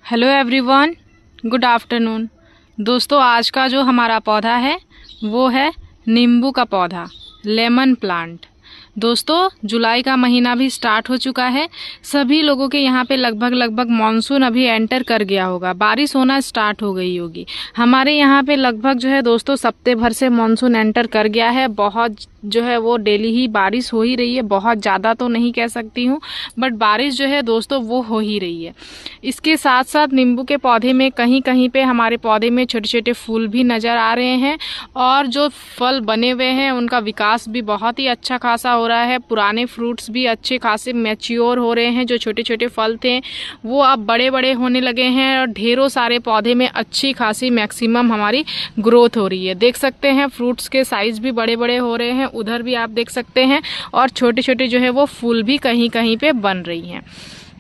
Hello everyone, good afternoon. दोस्तों, आज का जो हमारा पौधा है वो है नींबू का पौधा, लेमन प्लांट। दोस्तों, जुलाई का महीना भी स्टार्ट हो चुका है। सभी लोगों के यहाँ पे लगभग मानसून अभी एंटर कर गया होगा, बारिश होना स्टार्ट हो गई होगी। हमारे यहाँ पे लगभग जो है दोस्तों सप्ताह भर से मानसून एंटर कर गया है। बहुत जो है वो डेली ही बारिश हो ही रही है, बहुत ज़्यादा तो नहीं कह सकती हूँ, बट बारिश जो है दोस्तों वो हो ही रही है। इसके साथ साथ नींबू के पौधे में कहीं कहीं पे हमारे पौधे में छोटे छोटे फूल भी नज़र आ रहे हैं और जो फल बने हुए हैं उनका विकास भी बहुत ही अच्छा खासा हो रहा है। पुराने फ्रूट्स भी अच्छे खासे मैच्योर हो रहे हैं। जो छोटे छोटे फल थे वो अब बड़े बड़े होने लगे हैं और ढेरों सारे पौधे में अच्छी खासी मैक्सिमम हमारी ग्रोथ हो रही है। देख सकते हैं फ्रूट्स के साइज़ भी बड़े बड़े हो रहे हैं, उधर भी आप देख सकते हैं, और छोटे छोटे जो है वो फूल भी कहीं कहीं पे बन रही हैं।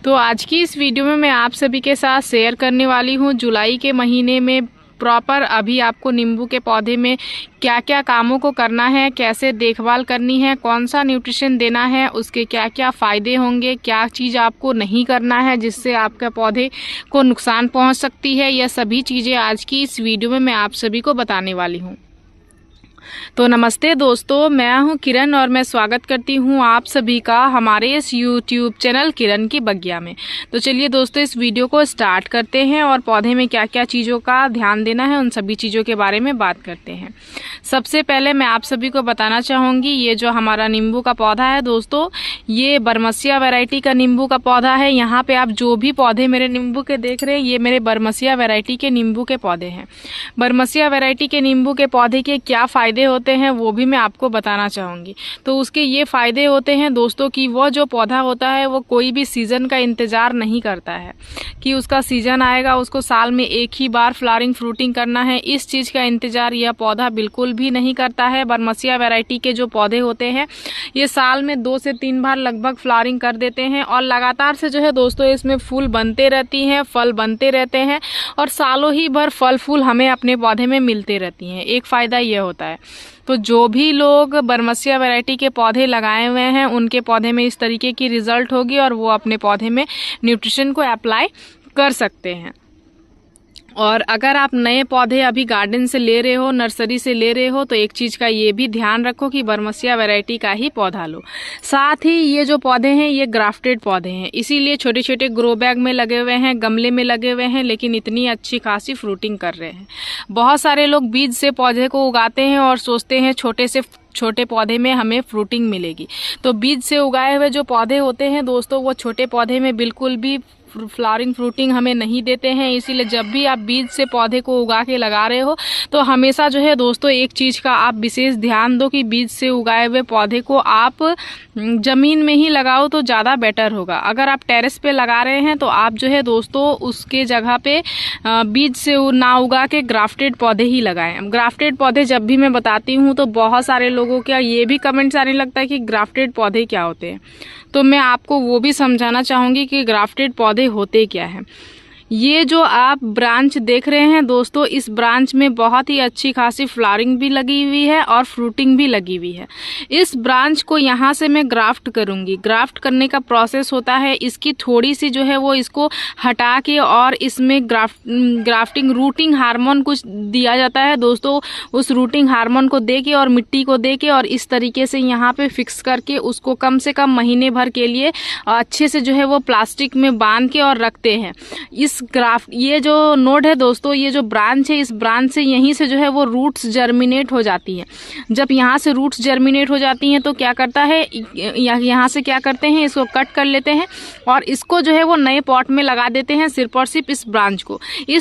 तो आज की इस वीडियो में मैं आप सभी के साथ शेयर करने वाली हूँ जुलाई के महीने में प्रॉपर अभी आपको नींबू के पौधे में क्या क्या कामों को करना है, कैसे देखभाल करनी है, कौन सा न्यूट्रिशन देना है, उसके क्या क्या फ़ायदे होंगे, क्या चीज़ आपको नहीं करना है जिससे आपके पौधे को नुकसान पहुंच सकती है। यह सभी चीज़ें आज की इस वीडियो में मैं आप सभी को बताने वाली हूँ। तो नमस्ते दोस्तों, मैं हूं किरण और मैं स्वागत करती हूं आप सभी का हमारे इस YouTube चैनल किरण की बगिया में। तो चलिए दोस्तों, इस वीडियो को स्टार्ट करते हैं और पौधे में क्या क्या चीज़ों का ध्यान देना है उन सभी चीज़ों के बारे में बात करते हैं। सबसे पहले मैं आप सभी को बताना चाहूँगी, ये जो हमारा नींबू का पौधा है दोस्तों, ये बरमसिया वैरायटी का नींबू का पौधा है। यहाँ पे आप जो भी पौधे मेरे नींबू के देख रहे हैं ये मेरे बरमसिया वैरायटी के नींबू के पौधे हैं। बरमसिया वैरायटी के नींबू के पौधे के क्या फ़ायदे होते हैं वो भी मैं आपको बताना चाहूँगी। तो उसके ये फ़ायदे होते हैं दोस्तों कि वह जो पौधा होता है वो कोई भी सीज़न का इंतज़ार नहीं करता है कि उसका सीज़न आएगा, उसको साल में एक ही बार फ्लावरिंग फ्रूटिंग करना है, इस चीज़ का इंतज़ार यह पौधा बिल्कुल भी नहीं करता है। बरमसिया वैरायटी के जो पौधे होते हैं ये साल में 2 से 3 बार लगभग फ्लावरिंग कर देते हैं और लगातार से जो है दोस्तों इसमें फूल बनते रहती हैं, फल बनते रहते हैं और सालों ही भर फल फूल हमें अपने पौधे में मिलते रहती हैं। एक फ़ायदा ये होता है। तो जो भी लोग बरमसिया वैरायटी के पौधे लगाए हुए हैं उनके पौधे में इस तरीके की रिजल्ट होगी और वो अपने पौधे में न्यूट्रिशन को अप्लाई कर सकते हैं। और अगर आप नए पौधे अभी गार्डन से ले रहे हो, नर्सरी से ले रहे हो, तो एक चीज़ का ये भी ध्यान रखो कि बरमसिया वैरायटी का ही पौधा लो। साथ ही ये जो पौधे हैं ये ग्राफ्टेड पौधे हैं, इसीलिए छोटे छोटे ग्रो बैग में लगे हुए हैं, गमले में लगे हुए हैं, लेकिन इतनी अच्छी खासी फ्रूटिंग कर रहे हैं। बहुत सारे लोग बीज से पौधे को उगाते हैं और सोचते हैं छोटे पौधे में हमें फ्रूटिंग मिलेगी। तो बीज से उगाए हुए जो पौधे होते हैं दोस्तों वो छोटे पौधे में बिल्कुल भी फ्लावरिंग फ्रूटिंग हमें नहीं देते हैं। इसीलिए जब भी आप बीज से पौधे को उगा के लगा रहे हो तो हमेशा जो है दोस्तों एक चीज़ का आप विशेष ध्यान दो कि बीज से उगाए हुए पौधे को आप ज़मीन में ही लगाओ तो ज़्यादा बेटर होगा। अगर आप टेरेस पे लगा रहे हैं तो आप जो है दोस्तों उसके जगह पे बीज से ना उगा के ग्राफ्टेड पौधे ही लगाएं। ग्राफ्टेड पौधे जब भी मैं बताती हूँ तो बहुत सारे लोगों का ये भी कमेंट्स आने लगता है कि ग्राफ्टेड पौधे क्या होते हैं, तो मैं आपको वो भी समझाना चाहूँगी कि ग्राफ्टेड पौधे होते क्या हैं। ये जो आप ब्रांच देख रहे हैं दोस्तों, इस ब्रांच में बहुत ही अच्छी खासी फ्लावरिंग भी लगी हुई है और फ्रूटिंग भी लगी हुई है। इस ब्रांच को यहाँ से मैं ग्राफ्ट करूँगी। ग्राफ्ट करने का प्रोसेस होता है, इसकी थोड़ी सी जो है वो इसको हटा के और इसमें ग्राफ्टिंग रूटिंग हार्मोन कुछ दिया जाता है दोस्तों। उस रूटिंग हार्मोन को दे के और मिट्टी को दे के और इस तरीके से यहाँ पे फिक्स करके उसको कम से कम महीने भर के लिए अच्छे से जो है वो प्लास्टिक में बांध के और रखते हैं। इस ग्राफ्ट ये जो नोड है दोस्तों, ये जो ब्रांच है, इस ब्रांच से यहीं से जो है वो रूट्स जर्मिनेट हो जाती हैं। जब यहाँ से रूट्स जर्मिनेट हो जाती हैं तो क्या करता है, यहाँ से क्या करते हैं, इसको कट कर लेते हैं और इसको जो है वो नए पॉट में लगा देते हैं। सिर्फ और सिर्फ इस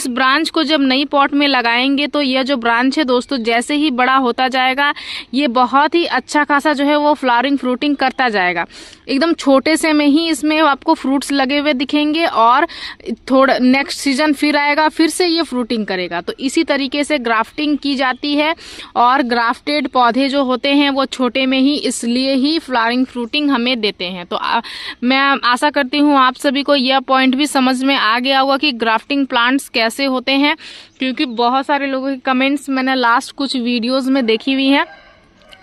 ब्रांच को जब नई पॉट में लगाएंगे तो यह जो ब्रांच है दोस्तों जैसे ही बड़ा होता जाएगा ये बहुत ही अच्छा खासा जो है वो फ्लावरिंग फ्रूटिंग करता जाएगा। एकदम छोटे से में ही इसमें आपको फ्रूट्स लगे हुए दिखेंगे और थोड़ा नेक्स्ट सीजन फिर आएगा, फिर से ये फ्रूटिंग करेगा। तो इसी तरीके से ग्राफ्टिंग की जाती है और ग्राफ्टेड पौधे जो होते हैं वो छोटे में ही इसलिए ही फ्लावरिंग फ्रूटिंग हमें देते हैं। तो मैं आशा करती हूँ आप सभी को यह पॉइंट भी समझ में आ गया होगा कि ग्राफ्टिंग प्लांट्स कैसे होते हैं, क्योंकि बहुत सारे लोगों के कमेंट्स मैंने लास्ट कुछ वीडियोज़ में देखी हुई हैं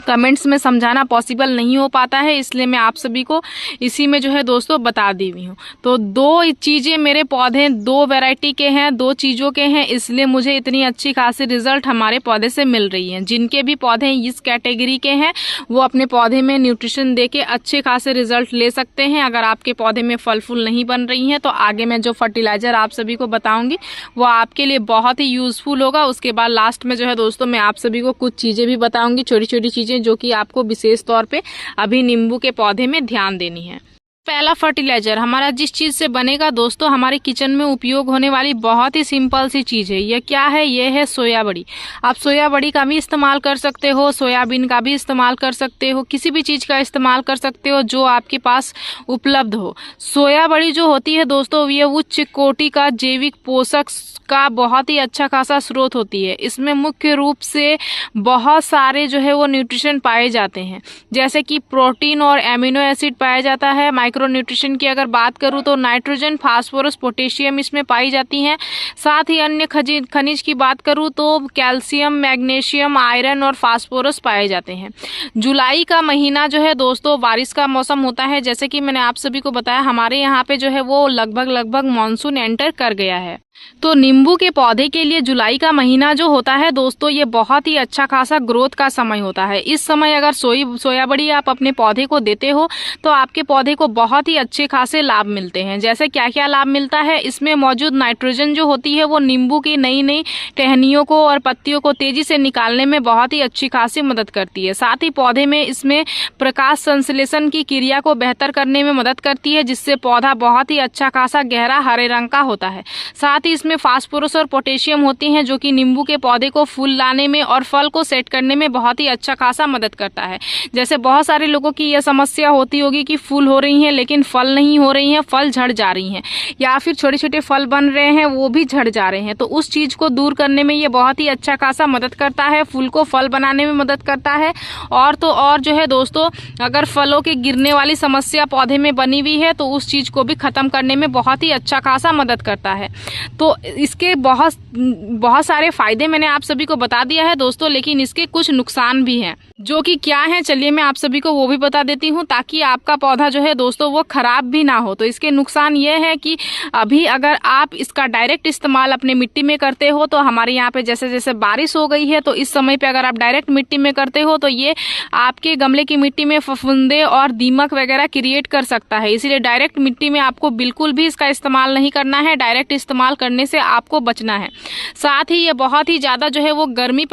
कमेंट्स में समझाना पॉसिबल नहीं हो पाता है, इसलिए मैं आप सभी को इसी में जो है दोस्तों बता दी हुई हूँ। तो 2 चीज़ें मेरे पौधे 2 वैरायटी के हैं, 2 चीज़ों के हैं, इसलिए मुझे इतनी अच्छी खासी रिजल्ट हमारे पौधे से मिल रही हैं। जिनके भी पौधे इस कैटेगरी के हैं वो अपने पौधे में न्यूट्रिशन दे के अच्छे खासे रिजल्ट ले सकते हैं। अगर आपके पौधे में फल फूल नहीं बन रही हैं तो आगे मैं जो फर्टिलाइज़र आप सभी को बताऊँगी वो आपके लिए बहुत ही यूज़फुल होगा। उसके बाद लास्ट में जो है दोस्तों मैं आप सभी को कुछ चीज़ें भी बताऊँगी, छोटी छोटी चीज़ें जो कि आपको विशेष तौर पे अभी नींबू के पौधे में ध्यान देनी है। पहला फर्टिलाइजर हमारा जिस चीज़ से बनेगा दोस्तों, हमारे किचन में उपयोग होने वाली बहुत ही सिंपल सी चीज़ है। यह क्या है? यह है सोया बड़ी। आप सोया बड़ी का भी इस्तेमाल कर सकते हो, सोयाबीन का भी इस्तेमाल कर सकते हो, किसी भी चीज़ का इस्तेमाल कर सकते हो जो आपके पास उपलब्ध हो। सोया बड़ी जो होती है दोस्तों ये उच्च कोटि का जैविक पोषक का बहुत ही अच्छा खासा स्रोत होती है। इसमें मुख्य रूप से बहुत सारे जो है वो न्यूट्रिशन पाए जाते हैं, जैसे कि प्रोटीन और एमिनो एसिड पाया जाता है। माइक्रो न्यूट्रिशन की अगर बात करूँ तो नाइट्रोजन, फास्फोरस, पोटेशियम इसमें पाई जाती हैं। साथ ही अन्य खनिज की बात करूँ तो कैल्शियम, मैग्नीशियम, आयरन और फास्फोरस पाए जाते हैं। जुलाई का महीना जो है दोस्तों बारिश का मौसम होता है। जैसे कि मैंने आप सभी को बताया हमारे यहाँ पे जो है वो लगभग मानसून एंटर कर गया है। तो नींबू के पौधे के लिए जुलाई का महीना जो होता है दोस्तों ये बहुत ही अच्छा खासा ग्रोथ का समय होता है। इस समय अगर सोया बड़ी आप अपने पौधे को देते हो तो आपके पौधे को बहुत ही अच्छे खासे लाभ मिलते हैं। जैसे क्या क्या लाभ मिलता है? इसमें मौजूद नाइट्रोजन जो होती है वो नींबू की नई नई टहनियों को और पत्तियों को तेजी से निकालने में बहुत ही अच्छी खासी मदद करती है। साथ ही पौधे में इसमें प्रकाश संश्लेषण की क्रिया को बेहतर करने में मदद करती है, जिससे पौधा बहुत ही अच्छा खासा गहरा हरे रंग का होता है। साथ ही इसमें फास्फोरस और पोटेशियम होती हैं जो कि नींबू के पौधे को फूल लाने में और फल को सेट करने में बहुत ही अच्छा खासा मदद करता है। जैसे बहुत सारे लोगों की यह समस्या होती होगी कि फूल हो रही हैं लेकिन फल नहीं हो रही हैं, फल झड़ जा रही हैं, या फिर छोटे छोटे फल बन रहे हैं वो भी झड़ जा रहे हैं। तो उस चीज़ को दूर करने में ये बहुत ही अच्छा खासा मदद करता है, फूल को फल बनाने में मदद करता है। और तो और जो है दोस्तों अगर फलों के गिरने वाली समस्या पौधे में बनी हुई है तो उस चीज़ को भी ख़त्म करने में बहुत ही अच्छा खासा मदद करता है। तो इसके बहुत सारे फायदे मैंने आप सभी को बता दिया है दोस्तों, लेकिन इसके कुछ नुकसान भी हैं जो कि क्या है चलिए मैं आप सभी को वो भी बता देती हूँ, ताकि आपका पौधा जो है दोस्तों वो खराब भी ना हो। तो इसके नुकसान ये है कि अभी अगर आप इसका डायरेक्ट इस्तेमाल अपने मिट्टी में करते हो तो हमारे यहाँ पे जैसे जैसे बारिश हो गई है तो इस समय पे अगर आप डायरेक्ट मिट्टी में करते हो तो ये आपके गमले की मिट्टी में फफूंदे और दीमक वगैरह क्रिएट कर सकता है। इसीलिए डायरेक्ट मिट्टी में आपको बिल्कुल भी इसका इस्तेमाल नहीं करना है, डायरेक्ट इस्तेमाल करने से आपको बचना है। साथ ही ये बहुत ही ज़्यादा जो है वो गर्मी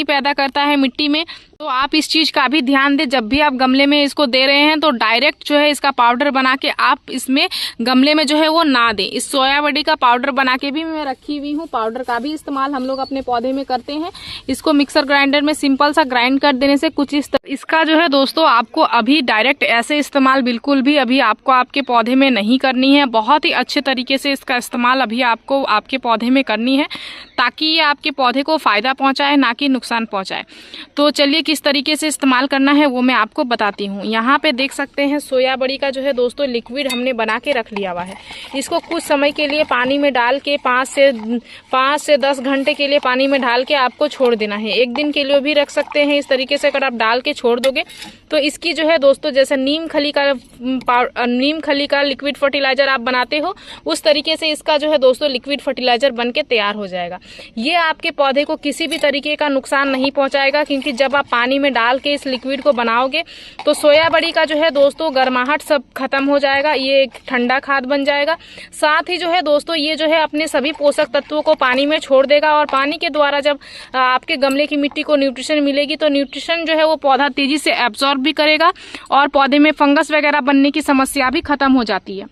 पैदा करता है मिट्टी में, तो आप इस चीज़ का भी ध्यान दें। जब भी आप गमले में इसको दे रहे हैं तो डायरेक्ट जो है इसका पाउडर बना के आप इसमें गमले में जो है वो ना दें। इस सोया बड़ी का पाउडर बना के भी मैं रखी हुई हूँ, पाउडर का भी इस्तेमाल हम लोग अपने पौधे में करते हैं। इसको मिक्सर ग्राइंडर में सिंपल सा ग्राइंड कर देने से कुछ इसका जो है दोस्तों आपको अभी डायरेक्ट ऐसे इस्तेमाल बिल्कुल भी अभी आपको आपके पौधे में नहीं करनी है। बहुत ही अच्छे तरीके से इसका इस्तेमाल अभी आपको आपके पौधे में करनी है ताकि ये आपके पौधे को फ़ायदा पहुँचाए ना कि नुकसान पहुँचाए। तो चलिए किस तरीके से इस्तेमाल करना है वो मैं आपको बताती हूँ। यहाँ पे देख सकते हैं सोया बड़ी का जो है दोस्तों लिक्विड हमने बना के रख लिया हुआ है। इसको कुछ समय के लिए पानी में डाल के 5 से 10 घंटे के लिए पानी में डाल के आपको छोड़ देना है। 1 दिन के लिए भी रख सकते हैं। इस तरीके से अगर आप डाल के छोड़ दोगे तो इसकी जो है दोस्तों जैसे नीम खली का लिक्विड फर्टिलाइजर आप बनाते हो उस तरीके से इसका जो है दोस्तों लिक्विड फर्टिलाइजर बन के तैयार हो जाएगा। ये आपके पौधे को किसी भी तरीके का नुकसान नहीं पहुंचाएगा, क्योंकि जब आप पानी में डाल के इस लिक्विड को बनाओगे तो सोया बड़ी का जो है दोस्तों गर्माहट सब खत्म हो जाएगा, ये एक ठंडा खाद बन जाएगा। साथ ही जो है दोस्तों ये जो है अपने सभी पोषक तत्वों को पानी में छोड़ देगा और पानी के द्वारा जब आपके गमले की मिट्टी को न्यूट्रिशन मिलेगी तो न्यूट्रिशन जो है वो पौधा तेजी से एब्जॉर्ब भी करेगा और पौधे में फंगस वगैरह बनने की समस्या भी खत्म हो जाती है।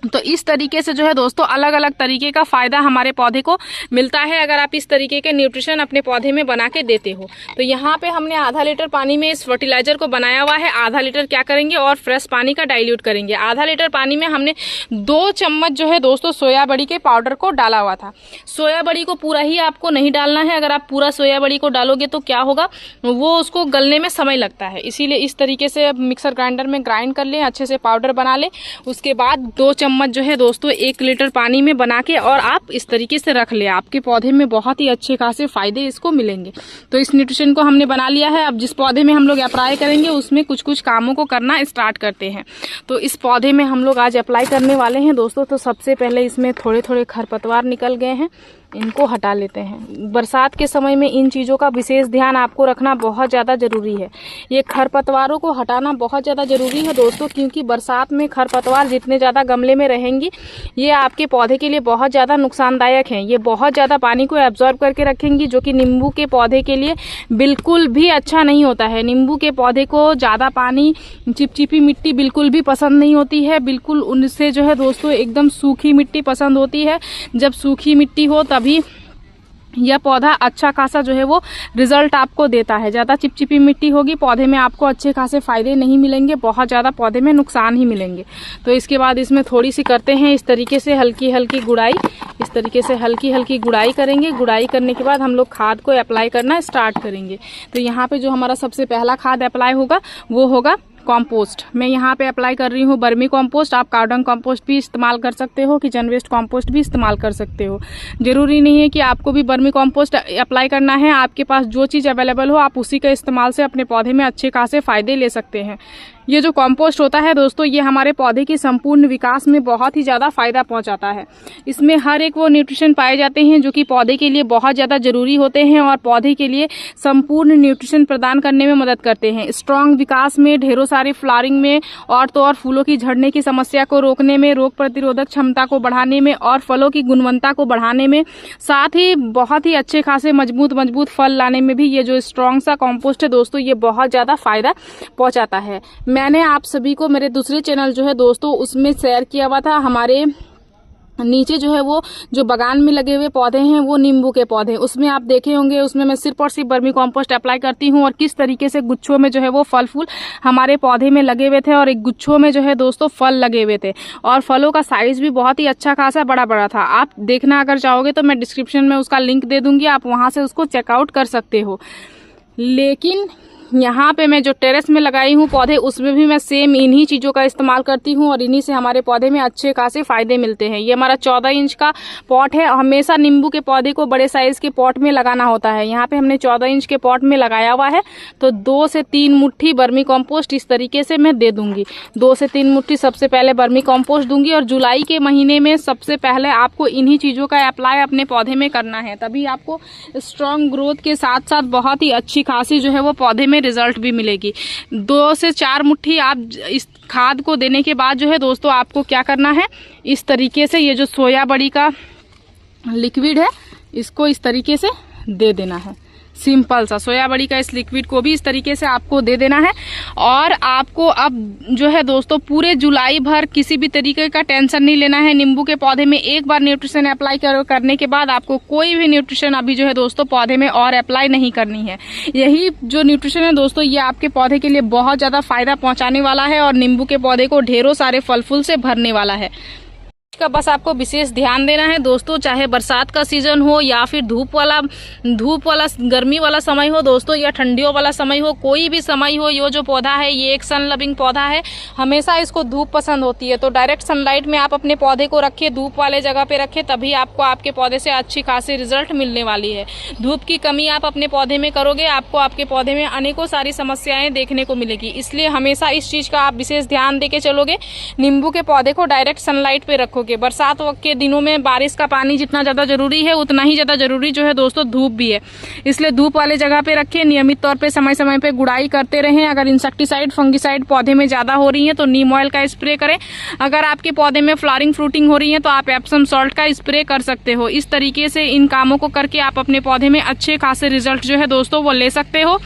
तो इस तरीके से जो है दोस्तों अलग अलग तरीके का फ़ायदा हमारे पौधे को मिलता है अगर आप इस तरीके के न्यूट्रिशन अपने पौधे में बना के देते हो। तो यहाँ पे हमने आधा लीटर पानी में इस फर्टिलाइजर को बनाया हुआ है। आधा लीटर क्या करेंगे और फ्रेश पानी का डाइल्यूट करेंगे। आधा लीटर पानी में हमने 2 चम्मच जो है दोस्तों सोया बड़ी के पाउडर को डाला हुआ था। सोया बड़ी को पूरा ही आपको नहीं डालना है। अगर आप पूरा सोया बड़ी को डालोगे तो क्या होगा, वो उसको गलने में समय लगता है। इसीलिए इस तरीके से मिक्सर ग्राइंडर में ग्राइंड कर लें, अच्छे से पाउडर बना लें। उसके बाद 2 चम्मच चम्मच जो है दोस्तों 1 लीटर पानी में बना के और आप इस तरीके से रख ले, आपके पौधे में बहुत ही अच्छे खासे फायदे इसको मिलेंगे। तो इस न्यूट्रिशन को हमने बना लिया है। अब जिस पौधे में हम लोग अप्लाई करेंगे उसमें कुछ कुछ कामों को करना स्टार्ट करते हैं। तो इस पौधे में हम लोग आज अप्लाई करने वाले हैं दोस्तों। तो सबसे पहले इसमें थोड़े थोड़े खरपतवार निकल गए हैं, इनको हटा लेते हैं। बरसात के समय में इन चीज़ों का विशेष ध्यान आपको रखना बहुत ज़्यादा ज़रूरी है। ये खरपतवारों को हटाना बहुत ज़्यादा ज़रूरी है दोस्तों, क्योंकि बरसात में खरपतवार जितने ज़्यादा गमले में रहेंगी ये आपके पौधे के लिए बहुत ज़्यादा नुकसानदायक हैं। ये बहुत ज़्यादा पानी को एब्जॉर्ब करके रखेंगी, जो कि नींबू के पौधे के लिए बिल्कुल भी अच्छा नहीं होता है। नींबू के पौधे को ज़्यादा पानी, चिपचिपी मिट्टी बिल्कुल भी पसंद नहीं होती है। बिल्कुल उनसे जो है दोस्तों एकदम सूखी मिट्टी पसंद होती है। जब सूखी मिट्टी हो तभी यह पौधा अच्छा खासा जो है वो रिजल्ट आपको देता है। ज़्यादा चिपचिपी मिट्टी होगी पौधे में, आपको अच्छे खासे फायदे नहीं मिलेंगे, बहुत ज़्यादा पौधे में नुकसान ही मिलेंगे। तो इसके बाद इसमें थोड़ी सी करते हैं इस तरीके से हल्की हल्की गुड़ाई। इस तरीके से हल्की हल्की गुड़ाई करेंगे। गुड़ाई करने के बाद हम लोग खाद को अप्लाई करना स्टार्ट करेंगे। तो यहाँ पे जो हमारा सबसे पहला खाद अप्लाई होगा वो होगा कॉम्पोस्ट। मैं यहाँ पे अप्लाई कर रही हूँ बर्मी कॉम्पोस्ट। आप कार्डन कॉम्पोस्ट भी इस्तेमाल कर सकते हो, किचन वेस्ट कॉम्पोस्ट भी इस्तेमाल कर सकते हो। जरूरी नहीं है कि आपको भी बर्मी कॉम्पोस्ट अप्लाई करना है। आपके पास जो चीज़ अवेलेबल हो आप उसी के इस्तेमाल से अपने पौधे में अच्छे खासे फायदे ले सकते हैं। ये जो कॉम्पोस्ट होता है दोस्तों, ये हमारे पौधे के संपूर्ण विकास में बहुत ही ज़्यादा फायदा पहुंचाता है। इसमें हर एक वो न्यूट्रिशन पाए जाते हैं जो कि पौधे के लिए बहुत ज़्यादा जरूरी होते हैं और पौधे के लिए संपूर्ण न्यूट्रिशन प्रदान करने में मदद करते हैं। स्ट्रॉन्ग विकास में, ढेरों सारे फ्लावरिंग में और तो और फूलों की झड़ने की समस्या को रोकने में, रोग प्रतिरोधक क्षमता को बढ़ाने में और फलों की गुणवत्ता को बढ़ाने में, साथ ही बहुत ही अच्छे खासे मजबूत फल लाने में भी ये जो स्ट्रॉन्ग सा कॉम्पोस्ट है दोस्तों, ये बहुत ज़्यादा फायदा पहुँचाता है। मैंने आप सभी को मेरे दूसरे चैनल जो है दोस्तों उसमें शेयर किया हुआ था। हमारे नीचे जो है वो जो बागान में लगे हुए पौधे हैं वो नींबू के पौधे, उसमें आप देखे होंगे, उसमें मैं सिर्फ और सिर्फ बर्मी कॉम्पोस्ट अप्लाई करती हूँ और किस तरीके से गुच्छों में जो है वो फल फूल हमारे पौधे में लगे हुए थे और एक गुच्छों में जो है दोस्तों फल लगे हुए थे और फलों का साइज भी बहुत ही अच्छा खासा बड़ा था। आप देखना अगर चाहोगे तो मैं डिस्क्रिप्शन में उसका लिंक दे दूंगी, आप वहाँ से उसको चेकआउट कर सकते हो। लेकिन यहाँ पे मैं जो टेरेस में लगाई हूँ पौधे, उसमें भी मैं सेम इन्हीं चीज़ों का इस्तेमाल करती हूँ और इन्हीं से हमारे पौधे में अच्छे खासे फायदे मिलते हैं। ये हमारा 14 इंच का पॉट है। हमेशा नींबू के पौधे को बड़े साइज के पॉट में लगाना होता है। यहाँ पे हमने 14 इंच के पॉट में लगाया हुआ है। तो 2 से 3 मुट्ठी बर्मी कॉम्पोस्ट इस तरीके से मैं दे दूंगी। 2 से 3 मुट्ठी सबसे पहले बर्मी कॉम्पोस्ट दूंगी और जुलाई के महीने में सबसे पहले आपको इन्हीं चीज़ों का अप्लाई अपने पौधे में करना है। तभी आपको स्ट्रॉन्ग ग्रोथ के साथ साथ बहुत ही अच्छी खासी जो है वो पौधे में रिजल्ट भी मिलेगी। 2 से 4 मुट्ठी आप इस खाद को देने के बाद जो है दोस्तों आपको क्या करना है, इस तरीके से ये जो सोया बड़ी का लिक्विड है इसको इस तरीके से दे देना है। सिंपल सा सोया बड़ी का इस लिक्विड को भी इस तरीके से आपको दे देना है। और आपको अब जो है दोस्तों पूरे जुलाई भर किसी भी तरीके का टेंशन नहीं लेना है। नींबू के पौधे में एक बार न्यूट्रिशन अप्लाई करने के बाद आपको कोई भी न्यूट्रिशन अभी जो है दोस्तों पौधे में और अप्लाई नहीं करनी है। यही जो न्यूट्रिशन है दोस्तों ये आपके पौधे के लिए बहुत ज़्यादा फायदा पहुँचाने वाला है और नींबू के पौधे को ढेरों सारे फल फूल से भरने वाला है। का बस आपको विशेष ध्यान देना है दोस्तों, चाहे बरसात का सीजन हो या फिर धूप वाला गर्मी वाला समय हो दोस्तों, या ठंडियों वाला समय हो, कोई भी समय हो, ये जो पौधा है ये एक सन लविंग पौधा है। हमेशा इसको धूप पसंद होती है। तो डायरेक्ट सनलाइट में आप अपने पौधे को रखिए, धूप वाले जगह पे रखिए, तभी आपको आपके पौधे से अच्छी खासी रिजल्ट मिलने वाली है। धूप की कमी आप अपने पौधे में करोगे, आपको आपके पौधे में अनेकों सारी समस्याएं देखने को मिलेगी। इसलिए हमेशा इस चीज़ का आप विशेष ध्यान दे के चलोगे। नींबू के पौधे को डायरेक्ट सनलाइट पे रखोगे। बरसात वक्त के दिनों में बारिश का पानी जितना ज़्यादा जरूरी है उतना ही ज़्यादा जरूरी जो है दोस्तों धूप भी है। इसलिए धूप वाले जगह पे रखें। नियमित तौर पे समय समय पे गुड़ाई करते रहें। अगर इंसेक्टिसाइड फंगिसाइड पौधे में ज़्यादा हो रही है तो नीम ऑयल का स्प्रे करें। अगर आपके पौधे में फ्लावरिंग फ्रूटिंग हो रही है तो आप एप्सम सॉल्ट का स्प्रे कर सकते हो। इस तरीके से इन कामों को करके आप अपने पौधे में अच्छे खासे रिजल्ट जो है दोस्तों वो ले सकते हो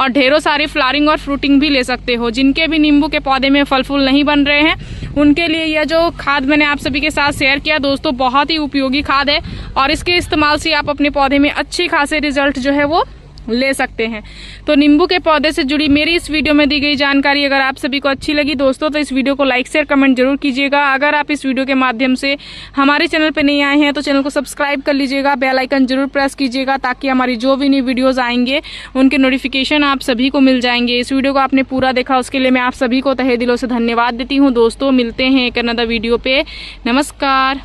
और ढेरों सारी फ्लावरिंग और फ्रूटिंग भी ले सकते हो। जिनके भी नींबू के पौधे में फल फूल नहीं बन रहे हैं उनके लिए यह जो खाद मैंने आप सभी के साथ शेयर किया दोस्तों बहुत ही उपयोगी खाद है और इसके इस्तेमाल से आप अपने पौधे में अच्छी खासे रिजल्ट जो है वो ले सकते हैं। तो नींबू के पौधे से जुड़ी मेरी इस वीडियो में दी गई जानकारी अगर आप सभी को अच्छी लगी दोस्तों तो इस वीडियो को लाइक शेयर कमेंट जरूर कीजिएगा। अगर आप इस वीडियो के माध्यम से हमारे चैनल पर नहीं आए हैं तो चैनल को सब्सक्राइब कर लीजिएगा, बेल आइकन जरूर प्रेस कीजिएगा ताकि हमारी जो भी नई वीडियोज़ आएंगे उनके नोटिफिकेशन आप सभी को मिल जाएंगे। इस वीडियो को आपने पूरा देखा उसके लिए मैं आप सभी को तहे दिलों से धन्यवाद देती हूँ। दोस्तों मिलते हैं एक अनदर वीडियो पे। नमस्कार।